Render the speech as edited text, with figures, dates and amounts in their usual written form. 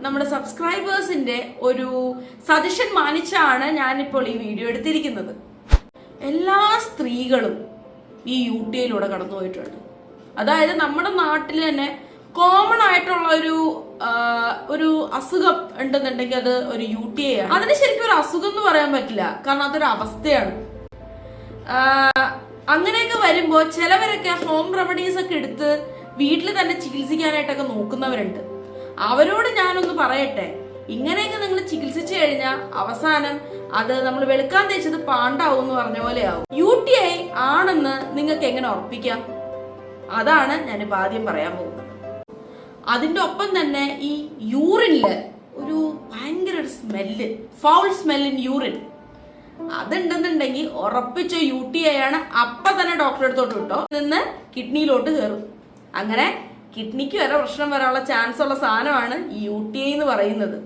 നമ്മുടെ സബ്സ്ക്രൈബേഴ്സിന്റെ ഒരു സജഷൻ മാനിച്ചാണ് ഞാനിപ്പോൾ ഈ വീഡിയോ എടുത്തിരിക്കുന്നത്. എല്ലാ സ്ത്രീകളും ഈ UTIയിലൂടെ കടന്നുപോയിട്ടുണ്ട്. അതായത് നമ്മുടെ നാട്ടിൽ തന്നെ കോമൺ ആയിട്ടുള്ള ഒരു അസുഖം ഉണ്ടെന്നുണ്ടെങ്കിൽ അത് ഒരു UTI ആണ്. അതിന് ശരിക്കും ഒരു അസുഖം എന്ന് പറയാൻ പറ്റില്ല, കാരണം അതൊരു അവസ്ഥയാണ്. അങ്ങനെയൊക്കെ വരുമ്പോൾ ചിലവരൊക്കെ ഹോം റെമഡീസ് ഒക്കെ എടുത്ത് വീട്ടിൽ തന്നെ ചികിത്സിക്കാനായിട്ടൊക്കെ നോക്കുന്നവരുണ്ട്. അവരോട് ഞാനൊന്ന് പറയട്ടെ, ഇങ്ങനെയൊക്കെ നിങ്ങൾ ചികിത്സിച്ചു കഴിഞ്ഞാൽ അവസാനം അത് നമ്മൾ വെളുക്കാൻ തേച്ചത് പാണ്ടാവും എന്ന് പറഞ്ഞ പോലെ ആവും. UTI ആണെന്ന് നിങ്ങൾക്ക് എങ്ങനെ ഉറപ്പിക്കാം? അതാണ് ഞാനിപ്പോൾ ആദ്യം പറയാൻ പോകുന്നത്. അതിന്റെ ഒപ്പം തന്നെ ഈ യൂറിനില് ഒരു ഭയങ്കര ഒരു smell, foul smell in urine, അതുണ്ടെന്നുണ്ടെങ്കിൽ ഉറപ്പിച്ച UTI ആണ്. അപ്പൊ തന്നെ ഡോക്ടറെ അടുത്തോട്ട് വിട്ടോ, നിന്ന് കിഡ്നിയിലോട്ട് കയറും. അങ്ങനെ കിഡ്നിക്ക് വരെ പ്രശ്നം വരാനുള്ള ചാൻസ് ഉള്ള സാധനമാണ് ഈ UTI എന്ന് പറയുന്നത്.